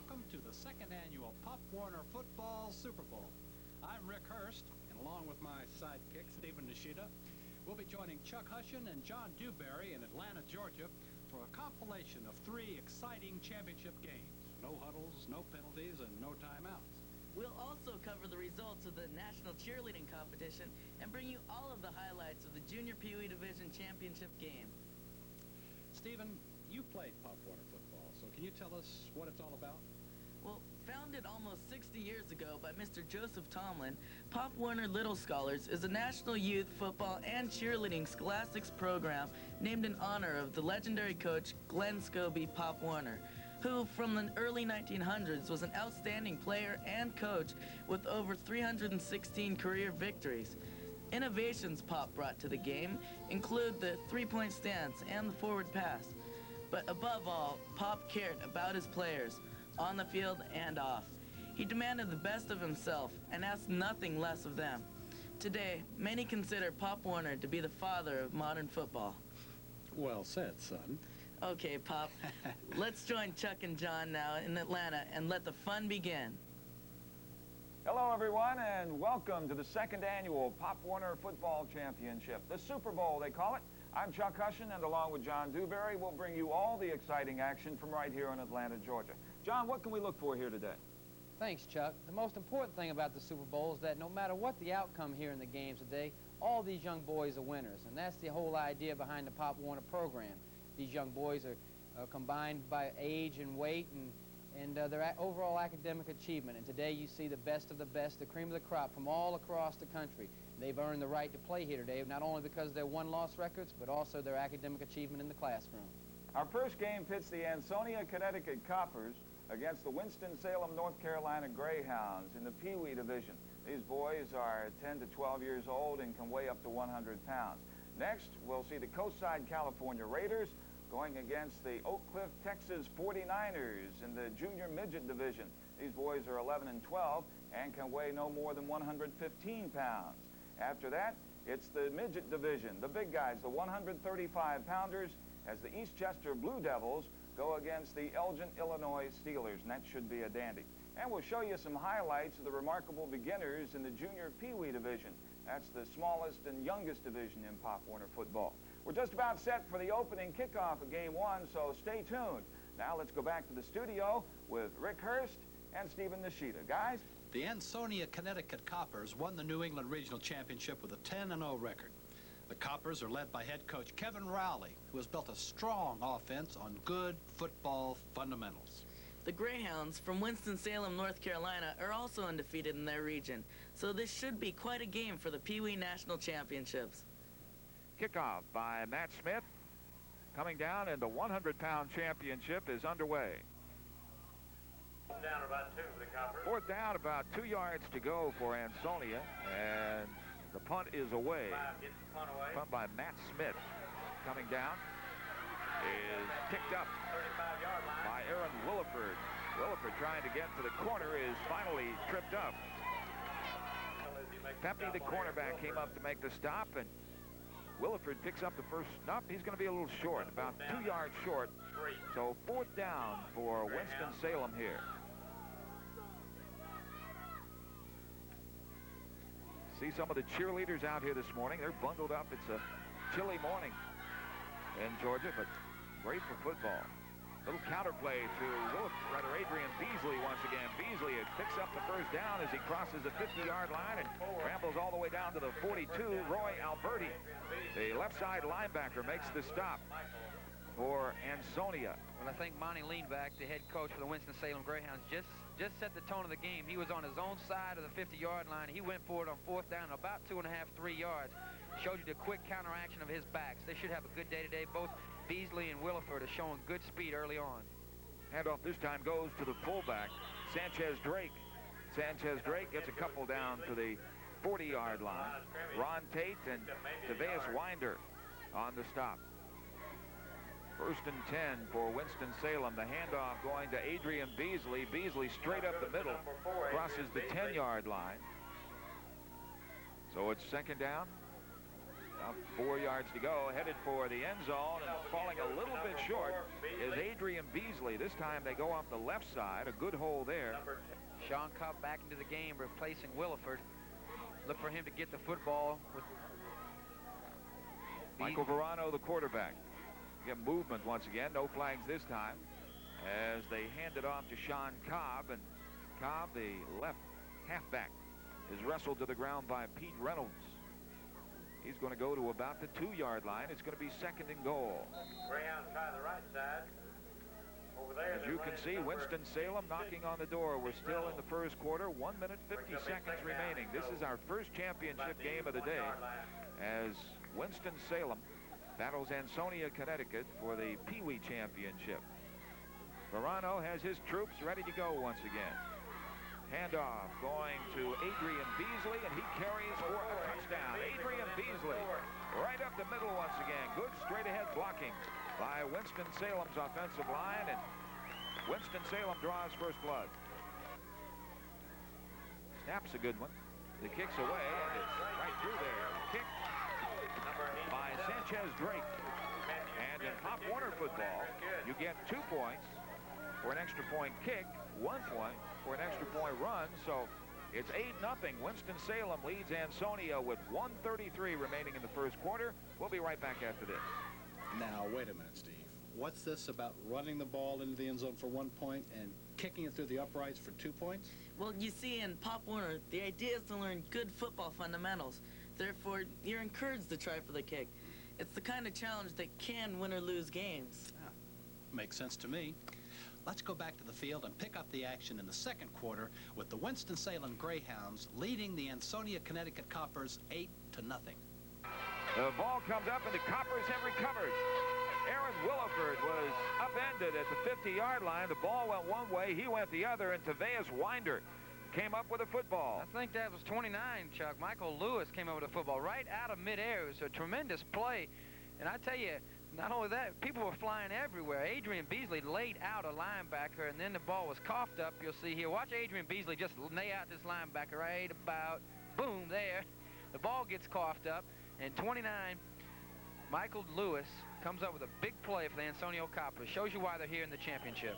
welcome to the second annual Pop Warner Football Super Bowl. I'm Rick Hurst, and along with my sidekick, Stephen Nishida, we'll be joining Chuck Hushen and John Dewberry in Atlanta, Georgia, for a compilation of 3 exciting championship games. No huddles, no penalties, and no timeouts. We'll also cover the results of the National Cheerleading Competition and bring you all of the highlights of the Junior Pee Wee Division Championship game. Stephen, you played Pop Warner football, so can you tell us what it's all about? Well, founded almost 60 years ago by Mr. Joseph Tomlin, Pop Warner Little Scholars is a national youth football and cheerleading scholastics program named in honor of the legendary coach Glenn Scobie Pop Warner, who from the early 1900s was an outstanding player and coach with over 316 career victories. Innovations Pop brought to the game include the three-point stance and the forward pass. But above all, Pop cared about his players, on the field and off. He demanded the best of himself and asked nothing less of them. Today, many consider Pop Warner to be the father of modern football. Well said, son. Okay, Pop, let's join Chuck and John now in Atlanta and let the fun begin. Hello, everyone, and welcome to the second annual Pop Warner Football Championship, the Super Bowl, they call it. I'm Chuck Hushen, and along with John Dewberry, we'll bring you all the exciting action from right here in Atlanta, Georgia. John, what can we look for here today? Thanks, Chuck. The most important thing about the Super Bowl is that no matter what the outcome here in the games today, all these young boys are winners, and that's the whole idea behind the Pop Warner program. These young boys are combined by age and weight and their overall academic achievement. And today you see the best of the best, the cream of the crop from all across the country. They've earned the right to play here today, not only because of their win-loss records, but also their academic achievement in the classroom. Our first game pits the Ansonia, Connecticut Coppers against the Winston-Salem, North Carolina Greyhounds in the Pee Wee division. These boys are 10 to 12 years old and can weigh up to 100 pounds. Next, we'll see the Coastside, California Raiders going against the Oak Cliff, Texas 49ers in the Junior Midget division. These boys are 11 and 12 and can weigh no more than 115 pounds. After that, it's the Midget division, the big guys, the 135-pounders, as the Eastchester Blue Devils go against the Elgin, Illinois Steelers, and that should be a dandy. And we'll show you some highlights of the remarkable beginners in the Junior Pee Wee division. That's the smallest and youngest division in Pop Warner football. We're just about set for the opening kickoff of Game 1, so stay tuned. Now let's go back to the studio with Rick Hurst and Stephen Nishida. Guys? The Ansonia, Connecticut Coppers won the New England Regional Championship with a 10-0 record. The Coppers are led by head coach Kevin Rowley, who has built a strong offense on good football fundamentals. The Greyhounds from Winston-Salem, North Carolina are also undefeated in their region, so this should be quite a game for the Pee Wee National Championships. Kickoff by Matt Smith. Coming down, and the 100-pound championship is underway. Down about 2 for the Coppers. Fourth down, about 2 yards to go for Ansonia, and the punt is away. Punt by Matt Smith. Coming down is picked up 35-yard line by Aaron Williford. Williford trying to get to the corner is finally tripped up. Pepe, the cornerback, came up to make the stop, and Williford picks up the first. Nope, he's going to be a little short, about 2 yards short. So fourth down for Winston-Salem here. See some of the cheerleaders out here this morning. They're bundled up. It's a chilly morning in Georgia, but great for football. Little counterplay to Adrian Beasley once again. Beasley picks up the first down as he crosses the 50-yard line and rambles all the way down to the 42. Roy Alberti, the left side linebacker, makes the stop for Ansonia. Well, I think Monty Leanback, the head coach for the Winston-Salem Greyhounds, just set the tone of the game. He was on his own side of the 50-yard line. He went for it on fourth down, about 2.5, 3 yards. Showed you the quick counteraction of his backs. They should have a good day today. Both Beasley and Williford are showing good speed early on. Handoff this time goes to the fullback, Sanchez Drake. Sanchez Drake gets a couple down to the 40-yard line. Ron Tate and Teveus Winder on the stop. First and 10 for Winston-Salem. The handoff going to Adrian Beasley. Beasley straight up the middle, crosses the 10-yard line. So it's second down. About 4 yards to go, headed for the end zone, and falling a little bit short is Adrian Beasley. This time they go off the left side. A good hole there. Sean Cobb back into the game, replacing Williford. Look for him to get the football with Michael Verano, the quarterback. Get movement once again. No flags this time as they hand it off to Sean Cobb. And Cobb, the left halfback, is wrestled to the ground by Pete Reynolds. He's going to go to about the 2-yard line. It's going to be 2nd and goal. Greyhounds try the right side. Over there. As you can see, Winston-Salem knocking on the door. We're still in the first quarter. 1 minute, 50 seconds remaining. This is our first championship game of the day as Winston-Salem battles Ansonia, Connecticut for the Pee Wee Championship. Verano has his troops ready to go once again. Handoff going to Adrian Beasley, and he carries for a touchdown. Adrian Beasley right up the middle once again. Good straight-ahead blocking by Winston-Salem's offensive line, and Winston-Salem draws first blood. Snap's a good one. The kick's away, and it's right through there. Kick by Sanchez Drake. And in Pop Warner football, you get 2 points for an extra point kick, 1 point for an extra point run. So it's 8-0. Winston-Salem leads Ansonia with 1:33 remaining in the first quarter. We'll be right back after this. Now, wait a minute, Steve. What's this about running the ball into the end zone for 1 point and kicking it through the uprights for 2 points? Well, you see, in Pop Warner, the idea is to learn good football fundamentals. Therefore, you're encouraged to try for the kick. It's the kind of challenge that can win or lose games. Makes sense to me. Let's go back to the field and pick up the action in the second quarter with the Winston-Salem Greyhounds leading the Ansonia, Connecticut Coppers 8-0. The ball comes up, and the Coppers have recovered. Aaron Williford was upended at the 50-yard line. The ball went one way, he went the other, and Taveus Winder came up with a football. I think that was 29, Chuck. Michael Lewis came over the football right out of midair. It was a tremendous play. And I tell you, not only that, people were flying everywhere. Adrian Beasley laid out a linebacker, and then the ball was coughed up. You'll see here. Watch Adrian Beasley just lay out this linebacker right about, boom, there. The ball gets coughed up, and 29, Michael Lewis comes up with a big play for the Ansonia Coppers. Shows you why they're here in the championship.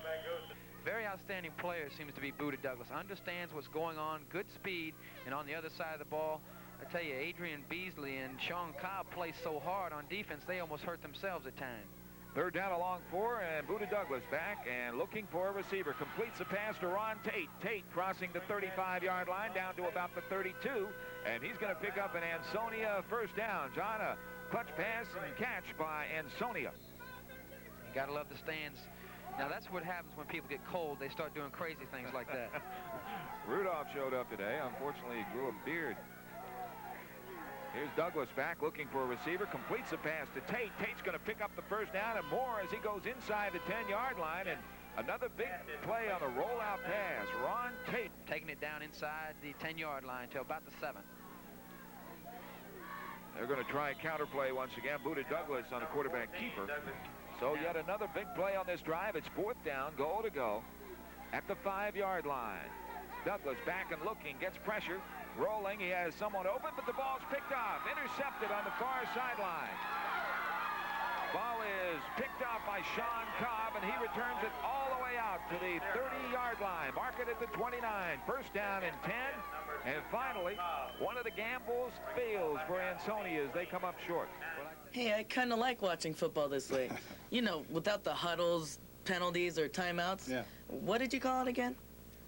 Very outstanding player seems to be Buda Douglas. Understands what's going on, good speed, and on the other side of the ball, I tell you, Adrian Beasley and Sean Cobb play so hard on defense, they almost hurt themselves at times. 3rd down along 4, and Buda Douglas back and looking for a receiver. Completes the pass to Ron Tate. Tate crossing the 35-yard line down to about the 32, and he's going to pick up an Ansonia first down. John, a clutch pass and catch by Ansonia. You got to love the stands. Now, that's what happens when people get cold. They start doing crazy things like that. Rudolph showed up today. Unfortunately, he grew a beard. Here's Douglas back looking for a receiver. Completes the pass to Tate. Tate's going to pick up the first down and more as he goes inside the 10-yard line. And another big play on a rollout pass. Ron Tate taking it down inside the 10-yard line to about the 7. They're going to try a counterplay once again. Buda Douglas on the quarterback keeper. So yet another big play on this drive. It's 4th down, goal to go at the 5-yard line. Douglas back and looking, gets pressure, rolling. He has someone open, but the ball's picked off, intercepted on the far sideline. Ball is picked off by Sean Cobb, and he returns it all the way out to the 30-yard line. Mark it at the 29. First down and 10. And finally, one of the gambles fails for Ansonia as they come up short. Hey, I kind of like watching football this way. You know, without the huddles, penalties, or timeouts. Yeah. What did you call it again?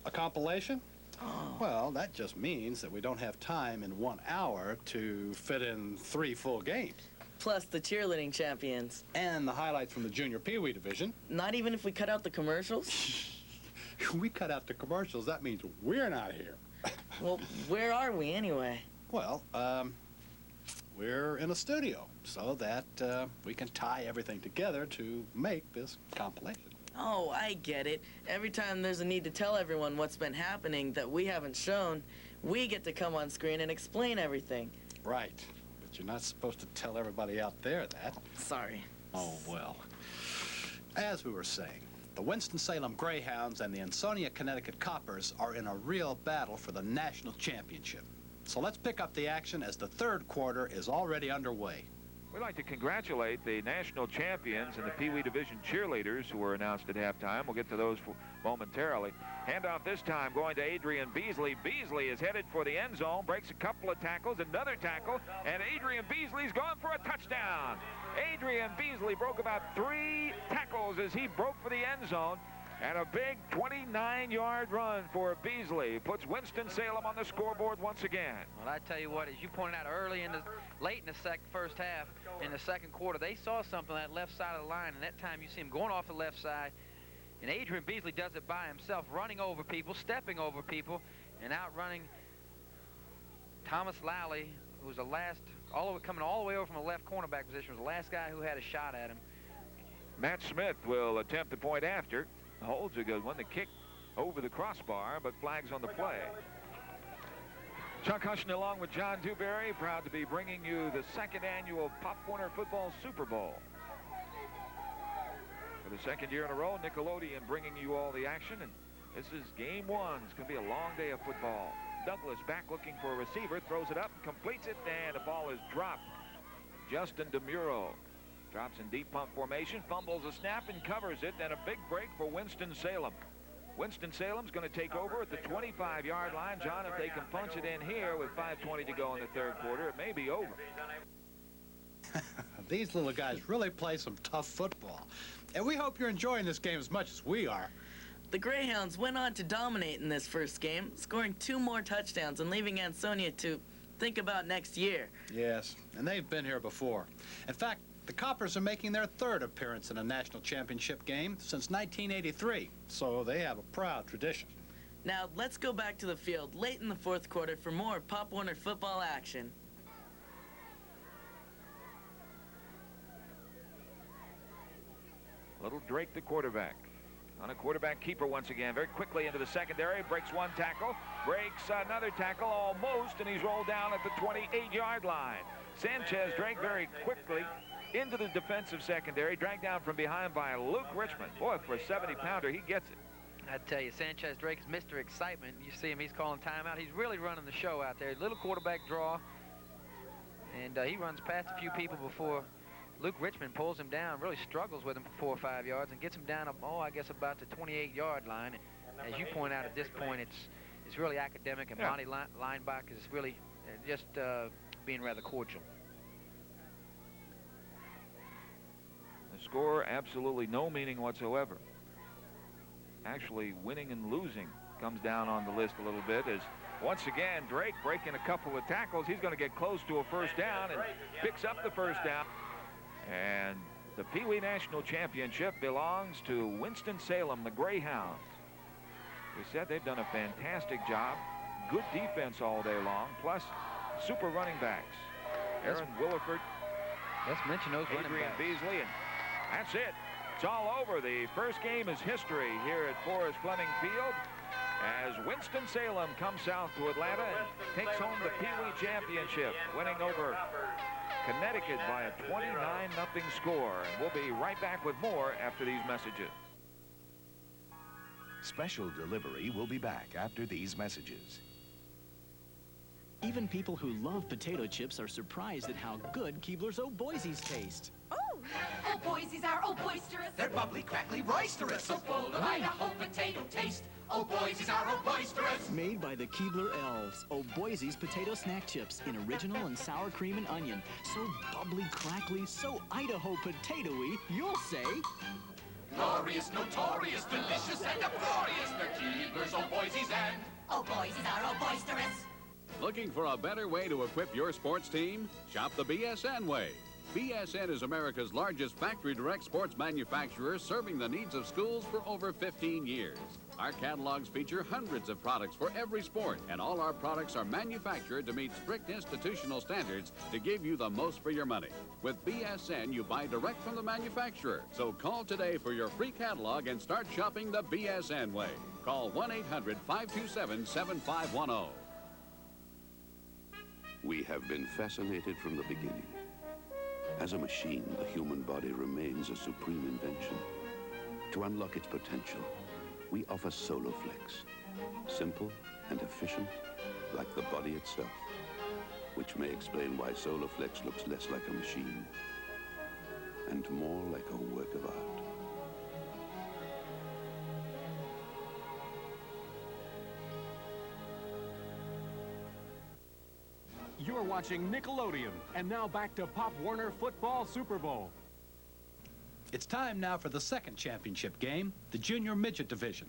A compilation? Oh. Well, that just means that we don't have time in 1 hour to fit in 3 full games. Plus the cheerleading champions. And the highlights from the junior Pee Wee division. Not even if we cut out the commercials? We cut out the commercials. That means we're not here. Well, where are we anyway? Well, we're in a studio so that we can tie everything together to make this compilation. Oh, I get it. Every time there's a need to tell everyone what's been happening that we haven't shown, we get to come on screen and explain everything. Right. But you're not supposed to tell everybody out there that. Sorry. Oh, well. As we were saying, the Winston-Salem Greyhounds and the Ansonia, Connecticut Coppers are in a real battle for the national championship. So let's pick up the action as the 3rd quarter is already underway. We'd like to congratulate the national champions and the Pee Wee Division cheerleaders who were announced at halftime. We'll get to those momentarily. Handoff this time going to Adrian Beasley. Beasley is headed for the end zone, breaks a couple of tackles, another tackle, and Adrian Beasley's gone for a touchdown. Adrian Beasley broke about 3 tackles as he broke for the end zone. And a big 29-yard run for Beasley puts Winston-Salem on the scoreboard once again. Well, I tell you what, as you pointed out late in the first half, in the second quarter, they saw something on that left side of the line, and that time you see him going off the left side, and Adrian Beasley does it by himself, running over people, stepping over people, and outrunning Thomas Lally, who's the last, coming all the way over from the left cornerback position, was the last guy who had a shot at him. Matt Smith will attempt the point after. Holds a good one. The kick over the crossbar, but flags on the play. Chuck Huston along with John Dewberry, proud to be bringing you the 2nd annual Pop Warner Football Super Bowl. For the 2nd year in a row, Nickelodeon bringing you all the action, and this is game 1. It's going to be a long day of football. Douglas back looking for a receiver, throws it up, completes it, and the ball is dropped. Justin DeMuro drops in deep punt formation, fumbles a snap and covers it, and a big break for Winston-Salem. Winston-Salem's going to take over at the 25-yard line. John, if they can punch it in here with 5:20 to go in the 3rd quarter, it may be over. These little guys really play some tough football. And we hope you're enjoying this game as much as we are. The Greyhounds went on to dominate in this first game, scoring 2 more touchdowns and leaving Ansonia to think about next year. Yes, and they've been here before. In fact, the Coppers are making their 3rd appearance in a national championship game since 1983, so they have a proud tradition. Now, let's go back to the field late in the 4th quarter for more Pop Warner football action. Little Drake, the quarterback. On a quarterback keeper once again, very quickly into the secondary, breaks 1 tackle, breaks another tackle almost, and he's rolled down at the 28-yard line. Sanchez Drake very quickly into the defensive secondary, dragged down from behind by Luke Richmond. Boy, for a 70-pounder, he gets it. I tell you, Sanchez Drake is Mr. Excitement. You see him, he's calling timeout. He's really running the show out there. Little quarterback draw, and he runs past a few people before Luke Richmond pulls him down, really struggles with him for 4 or 5 yards, and gets him down, I guess about the 28-yard line. And as you point out, at this point, it's really academic, and Monty Linebacker is really just being rather cordial. The score, absolutely no meaning whatsoever. Actually, winning and losing comes down on the list a little bit as once again Drake breaking a couple of tackles. He's going to get close to a 1st down and picks up the 1st down. And the Pee Wee National Championship belongs to Winston-Salem, the Greyhounds. We said they've done a fantastic job. Good defense all day long, plus super running backs. Aaron Williford, Let's mention those running Adrian backs. Beasley, and that's it. It's all over. The first game is history here at Forrest Fleming Field as Winston-Salem comes south to Atlanta and takes home the Pee Wee Championship, winning over Connecticut by a 29-0 score. And we'll be right back with more after these messages. Special delivery will be back after these messages. Even people who love potato chips are surprised at how good Keebler's Oh Boise's taste. Oh! Oh Boise's are oh boisterous. They're bubbly, crackly, roisterous. So full of Idaho potato taste. Oh Boise's are oh boisterous. Made by the Keebler Elves, Oh Boise's potato snack chips in original and sour cream and onion. So bubbly, crackly, so Idaho potatoey, you'll say... Glorious, notorious, delicious, and uproarious. They're Keebler's oh Boise's and... Oh Boise's are oh boisterous. Looking for a better way to equip your sports team? Shop the BSN way. BSN is America's largest factory direct sports manufacturer, serving the needs of schools for over 15 years. Our catalogs feature hundreds of products for every sport, and all our products are manufactured to meet strict institutional standards to give you the most for your money. With BSN, you buy direct from the manufacturer. So call today for your free catalog and start shopping the BSN way. Call 1-800-527-7510. We have been fascinated from the beginning. As a machine, the human body remains a supreme invention. To unlock its potential, we offer SoloFlex. Simple and efficient, like the body itself. which may explain why Soloflex looks less like a machine and more like a work of art. You're watching Nickelodeon, and now back to Pop Warner Football Super Bowl. It's time now for the second championship game, the Junior Midget Division,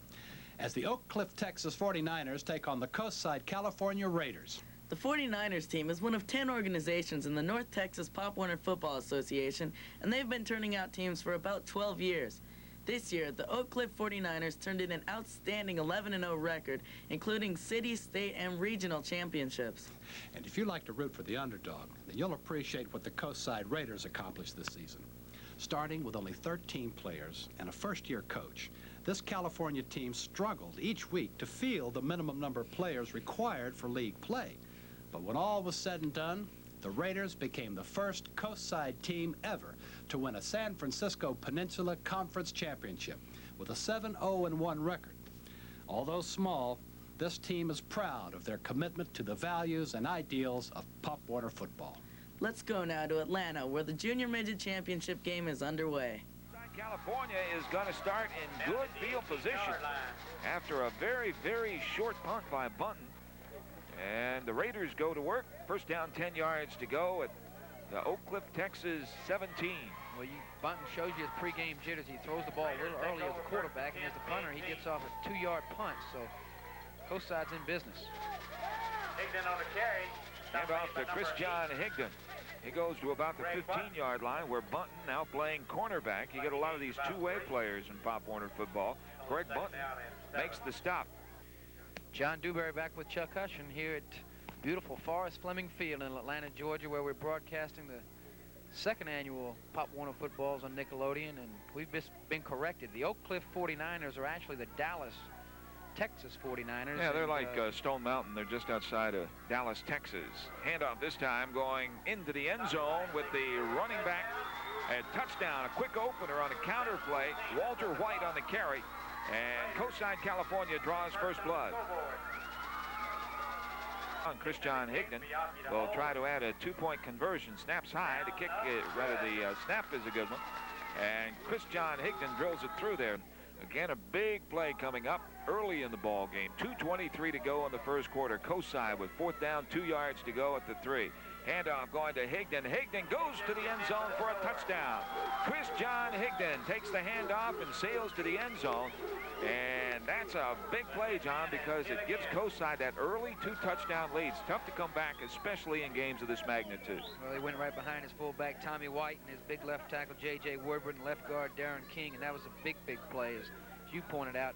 as the Oak Cliff, Texas 49ers take on the Coastside California Raiders. The 49ers team is one of 10 organizations in the North Texas Pop Warner Football Association, and they've been turning out teams for about 12 years. This year, the Oak Cliff 49ers turned in an outstanding 11-0 record, including city, state, and regional championships. And if you like to root for the underdog, then you'll appreciate what the Coastside Raiders accomplished this season. Starting with only 13 players and a first-year coach, this California team struggled each week to field the minimum number of players required for league play. But when all was said and done, the Raiders became the first Coastside team ever to win a San Francisco Peninsula Conference Championship with a 7-0-1 record. Although small, this team is proud of their commitment to the values and ideals of Pop Warner football. Let's go now to Atlanta, where the Junior Midget Championship game is underway. California is going to start in good field position after a very, very short punt by Bunton. And the Raiders go to work. First down, 10 yards to go at the Oak Cliff, Texas 17. Well, Bunton shows you his pregame jitters. He throws the ball a little early as a quarterback, and as the punter, he gets off a 2-yard punt. So Coastside's in business. Higdon on the carry. Hand off to Chris John Higdon. He goes to about the 15-yard line, where Bunton now playing cornerback. You get a lot of these two-way players in Pop Warner football. Greg Bunton makes the stop. John Dewberry back with Chuck Hushin here at beautiful Forrest Fleming Field in Atlanta, Georgia, where we're broadcasting the second annual Pop Warner Footballs on Nickelodeon, and we've just been corrected. The Oak Cliff 49ers are actually the Dallas, Texas 49ers. Yeah, they're like Stone Mountain. They're just outside of Dallas, Texas. Handoff this time going into the end zone with the running back. A touchdown, a quick opener on a counter play. Walter White on the carry. And Coastside, California draws first blood. Chris John Higdon will try to add a 2-point conversion. Snaps high. The kick, the snap is a good one. And Chris John Higdon drills it through there. Again, a big play coming up early in the ball game. 2:23 to go in the first quarter. Coastside with 4th down, 2 yards to go at the 3. Handoff going to Higdon. Higdon goes to the end zone for a touchdown. Chris John Higdon takes the handoff and sails to the end zone. And that's a big play, John, because it gives Coastside that early 2-touchdown lead. It's tough to come back, especially in games of this magnitude. Well, he went right behind his fullback, Tommy White, and his big left tackle, J.J. Woodward, and left guard, Darren King. And that was a big, big play, as you pointed out.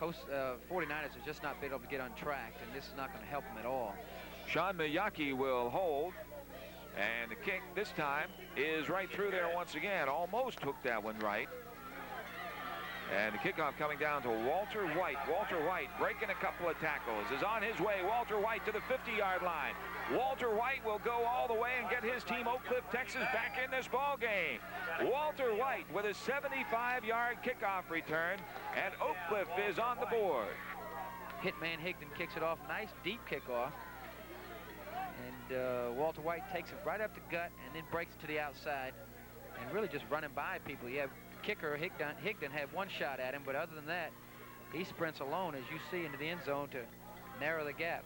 49ers have just not been able to get on track, and this is not going to help them at all. Sean Miyake will hold, and the kick this time is right through there once again. Almost hooked that one right. And the kickoff coming down to Walter White. Walter White breaking a couple of tackles, is on his way. Walter White to the 50-yard line. Walter White will go all the way and get his team, Oak Cliff, Texas, back in this ball game. Walter White with a 75-yard kickoff return, and Oak Cliff is on the board. Hitman Higdon kicks it off. Nice deep kickoff. And Walter White takes it right up the gut and then breaks it to the outside and really just running by people. You have kicker Higdon had one shot at him, but other than that, he sprints alone, as you see, into the end zone to narrow the gap.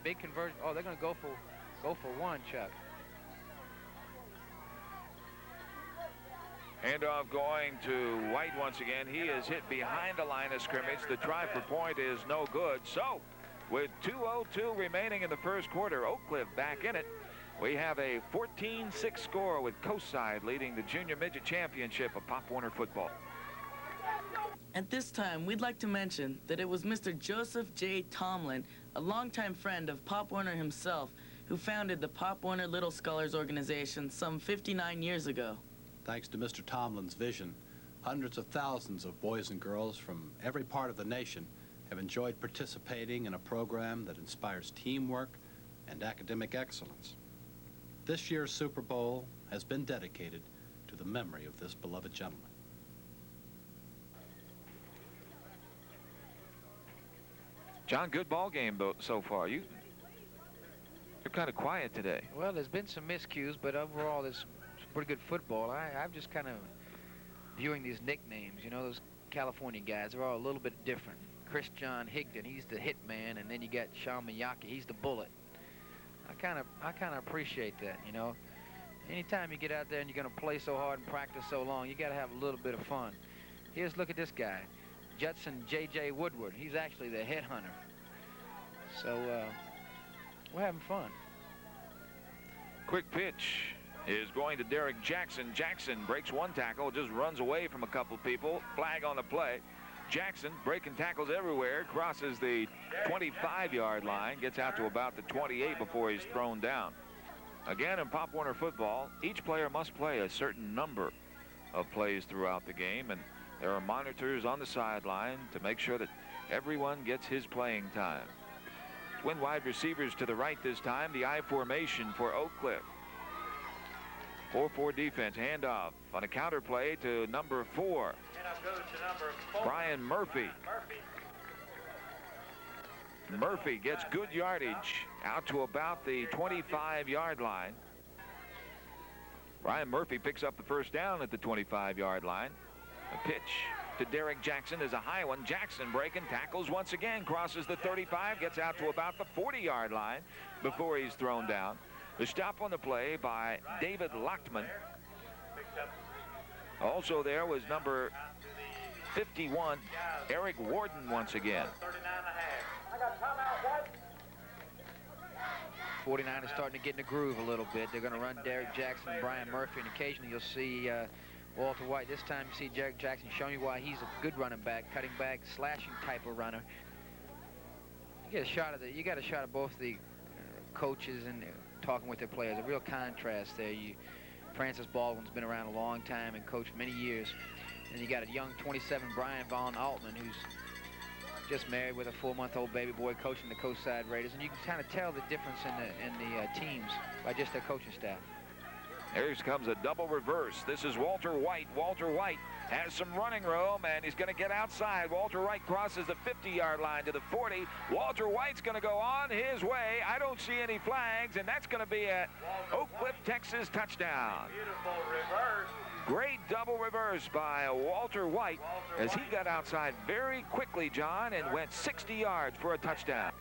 Big conversion. Oh, they're going to go for one, Chuck. Handoff going to White once again. He is hit behind the line of scrimmage. The try for point is no good. So, with 2:02 remaining in the first quarter, Oak Cliff back in it. We have a 14-6 score with Coastside leading the Junior Midget Championship of Pop Warner football. At this time, we'd like to mention that it was Mr. Joseph J. Tomlin, a longtime friend of Pop Warner himself, who founded the Pop Warner Little Scholars organization some 59 years ago. Thanks to Mr. Tomlin's vision, hundreds of thousands of boys and girls from every part of the nation have enjoyed participating in a program that inspires teamwork and academic excellence. This year's Super Bowl has been dedicated to the memory of this beloved gentleman. John, good ball game so far. You're They're kind of quiet today. Well, there's been some miscues, but overall there's some pretty good football. I'm just kind of viewing these nicknames. You know, those California guys are all a little bit different. Chris John Higdon, he's the hit man, and then you got Sean Miyake, he's the bullet. I kind of appreciate that, you know. Anytime you get out there and you're going to play so hard and practice so long, you got to have a little bit of fun. Here's, look at this guy, Judson J.J. Woodward. He's actually the headhunter. So we're having fun. Quick pitch is going to Derek Jackson. Jackson breaks one tackle, just runs away from a couple people. Flag on the play. Jackson, breaking tackles everywhere, crosses the 25-yard line, gets out to about the 28 before he's thrown down. Again, in Pop Warner football, each player must play a certain number of plays throughout the game, and there are monitors on the sideline to make sure that everyone gets his playing time. Twin wide receivers to the right this time, the I formation for Oak Cliff. 4-4 defense, handoff on a counter play to number 4. Brian Murphy. Murphy gets good yardage out to about the 25-yard line. Brian Murphy picks up the first down at the 25-yard line. A pitch to Derek Jackson is a high one. Jackson breaking tackles once again, crosses the 35, gets out to about the 40-yard line before he's thrown down. The stop on the play by David Lochtman. Also there was number 51, Eric Warden once again. 49 is starting to get in the groove a little bit. They're going to run Derek Jackson, Brian Murphy, and occasionally you'll see Walter White. This time you see Derek Jackson showing you why he's a good running back, cutting back, slashing type of runner. You get a shot of you got a shot of both the coaches and talking with their players. A real contrast there. Francis Baldwin's been around a long time and coached many years. And you got a young 27 Brian Von Altman, who's just married with a 4-month-old baby boy, coaching the Coastside Raiders. And you can kind of tell the difference in the teams by just their coaching staff. Here comes a double reverse. This is Walter White. Walter White has some running room, and he's going to get outside. Walter White crosses the 50-yard line to the 40. Walter White's going to go on his way. I don't see any flags, and that's going to be a Oak Cliff, Texas touchdown. Beautiful reverse. Great double reverse by Walter White as he got outside very quickly, John, and went 60 yards for a touchdown.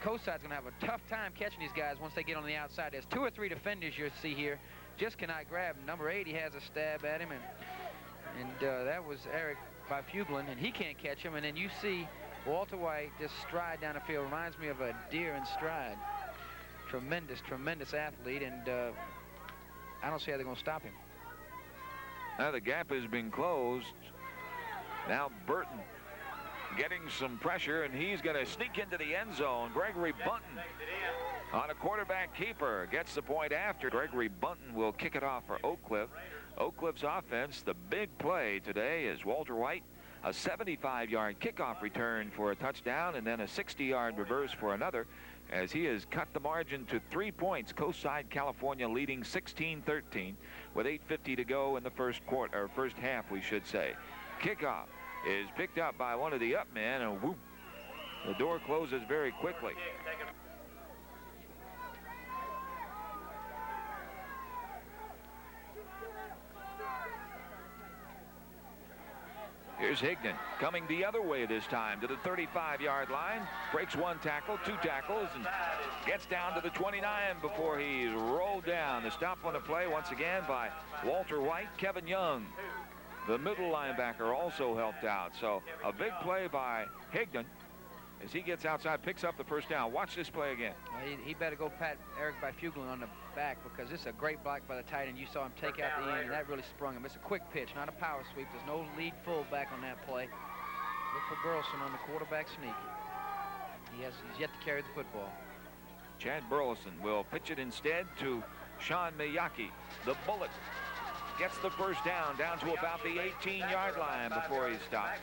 Coastside's going to have a tough time catching these guys once they get on the outside. There's 2 or 3 defenders you'll see here. Just cannot grab him. Number 8, he has a stab at him, and that was Eric Byfuglin, and he can't catch him. And then you see Walter White just stride down the field. Reminds me of a deer in stride. Tremendous, tremendous athlete, and I don't see how they're going to stop him. Now the gap has been closed. Now Burton getting some pressure, and he's going to sneak into the end zone. Gregory Bunton on a quarterback keeper gets the point after. Gregory Bunton will kick it off for Oak Cliff. Oak Cliff's offense, the big play today is Walter White, a 75-yard kickoff return for a touchdown, and then a 60-yard reverse for another, as he has cut the margin to 3 points. Coastside California leading 16-13 with 8:50 to go in the first quarter, or first half, we should say. Kickoff is picked up by one of the up men, and whoop, the door closes very quickly. Here's Higdon coming the other way this time to the 35-yard line. Breaks one tackle, 2 tackles, and gets down to the 29 before he's rolled down. The stop on the play once again by Walter White. Kevin Young, the middle linebacker, also helped out. So a big play by Higdon as he gets outside, picks up the first down. Watch this play again. Well, he better go pat Eric Byfuglin on the back, because this is a great block by the tight end. You saw him take out the end, and that really sprung him. It's a quick pitch, not a power sweep. There's no lead fullback on that play. Look for Burleson on the quarterback sneak. He's yet to carry the football. Chad Burleson will pitch it instead to Sean Miyake. The bullet gets the first down to about the 18-yard line before he stopped.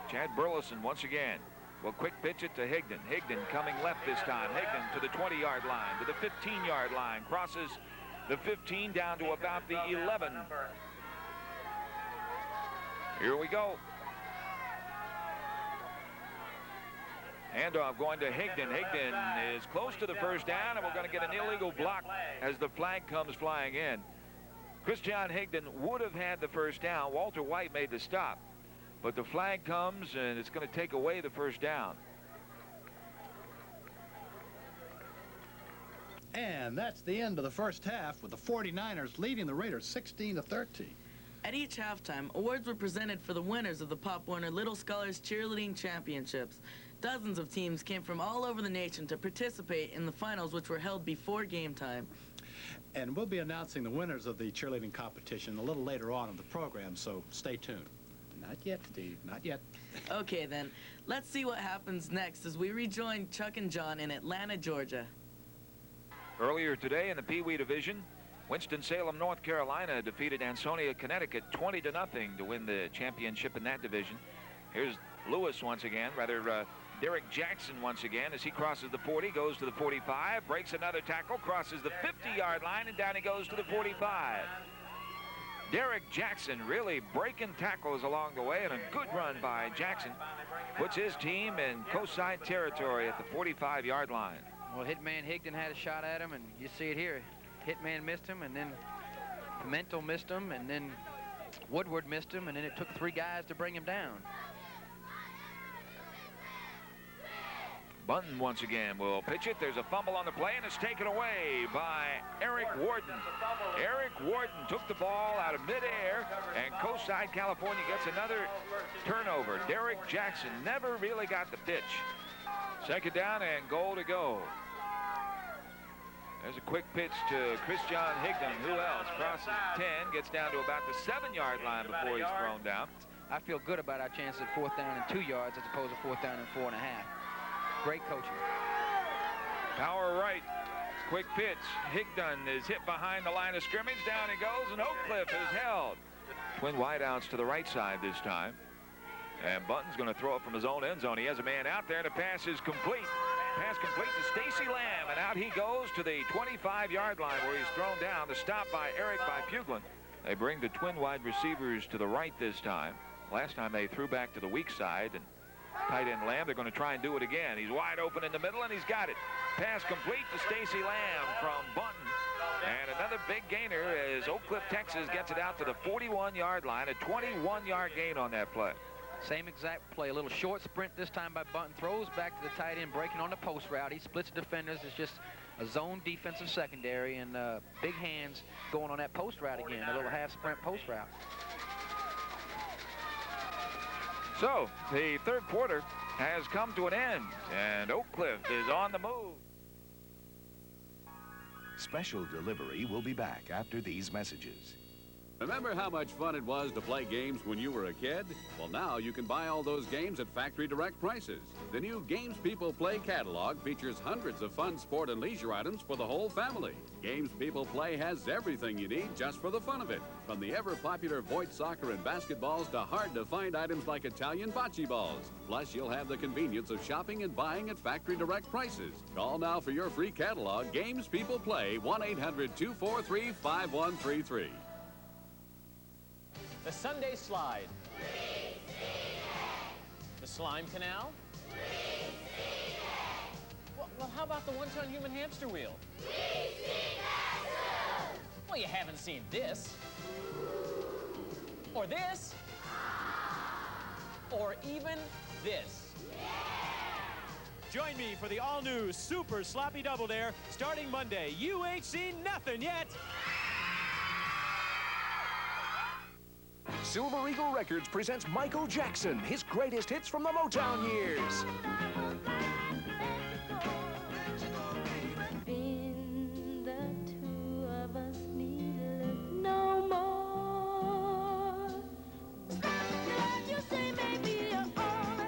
Chad Burleson once again will quick pitch it to Higdon. Higdon coming left this time. Higdon to the 20-yard line, to the 15-yard line. Crosses the 15 down to about the 11. Here we go. Handoff going to Higdon. Higdon is close to the first down, and we're going to get an illegal block as the flag comes flying in. Christian Higdon would have had the first down. Walter White made the stop. But the flag comes, and it's going to take away the first down. And that's the end of the first half, with the 49ers leading the Raiders 16-13. At each halftime, awards were presented for the winners of the Pop Warner Little Scholars Cheerleading Championships. Dozens of teams came from all over the nation to participate in the finals, which were held before game time. And we'll be announcing the winners of the cheerleading competition a little later on in the program, so stay tuned. Not yet, Steve, not yet. Okay, then. Let's see what happens next as we rejoin Chuck and John in Atlanta, Georgia. Earlier today in the Pee Wee division, Winston-Salem, North Carolina defeated Ansonia, Connecticut 20-0 to win the championship in that division. Here's Lewis once again, Derek Jackson once again as he crosses the 40, goes to the 45, breaks another tackle, crosses the 50-yard line, and down he goes to the 45. Derek Jackson really breaking tackles along the way, and a good run by Jackson puts his team in coast-side territory at the 45-yard line. Well, Hitman Higdon had a shot at him, and you see it here. Hitman missed him, and then Pimentel missed him, and then Woodward missed him, and then it took 3 guys to bring him down. Bunton once again will pitch it. There's a fumble on the play, and it's taken away by Eric Warden. Eric Warden took the ball out of midair, and coast-side California gets another turnover. Derek Jackson never really got the pitch. Second down and goal to go. There's a quick pitch to Christian Higdon. Who else? Crosses 10, gets down to about the 7-yard line before he's thrown down. I feel good about our chances at 4th down and 2 yards as opposed to 4th down and 4.5. Great coaching. Power right. Quick pitch. Higdon is hit behind the line of scrimmage. Down he goes, and Oak Cliff is held. Twin wideouts to the right side this time. And Bunton's going to throw it from his own end zone. He has a man out there, and the pass is complete. Pass complete to Stacy Lamb, and out he goes to the 25-yard line where he's thrown down. The stop by Eric Byfuglin. They bring the twin wide receivers to the right this time. Last time they threw back to the weak side, and tight end Lamb, they're going to try and do it again. He's wide open in the middle, and he's got it. Pass complete to Stacy Lamb from Bunton. And another big gainer as Oak Cliff, Texas gets it out to the 41-yard line. A 21-yard gain on that play. Same exact play. A little short sprint this time by Bunton. Throws back to the tight end, breaking on the post route. He splits the defenders. It's just a zone defensive secondary, and big hands going on that post route again. A little half sprint post route. So the third quarter has come to an end, and Oak Cliff is on the move. Special Delivery will be back after these messages. Remember how much fun it was to play games when you were a kid? Well, now you can buy all those games at factory direct prices. The new Games People Play catalog features hundreds of fun sport and leisure items for the whole family. Games People Play has everything you need just for the fun of it. From the ever-popular Voight soccer and basketballs to hard-to-find items like Italian bocce balls. Plus, you'll have the convenience of shopping and buying at factory direct prices. Call now for your free catalog. Games People Play, 1-800-243-5133. The Sunday Slide. The Slime Canal. Well, how about the one-ton human hamster wheel? Well, you haven't seen this. Or this. Or even this. Join me for the all-new Super Sloppy Double Dare starting Monday. You ain't seen nothing yet. Silver Eagle Records presents Michael Jackson, his greatest hits from the Motown years. Been the two of us need look no more. You say maybe you're all,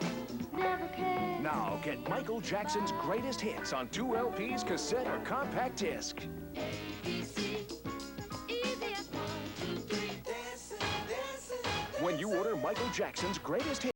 never care. Now get Michael Jackson's greatest hits on 2 LPs, cassette, or compact disc. When you order Michael Jackson's greatest hits,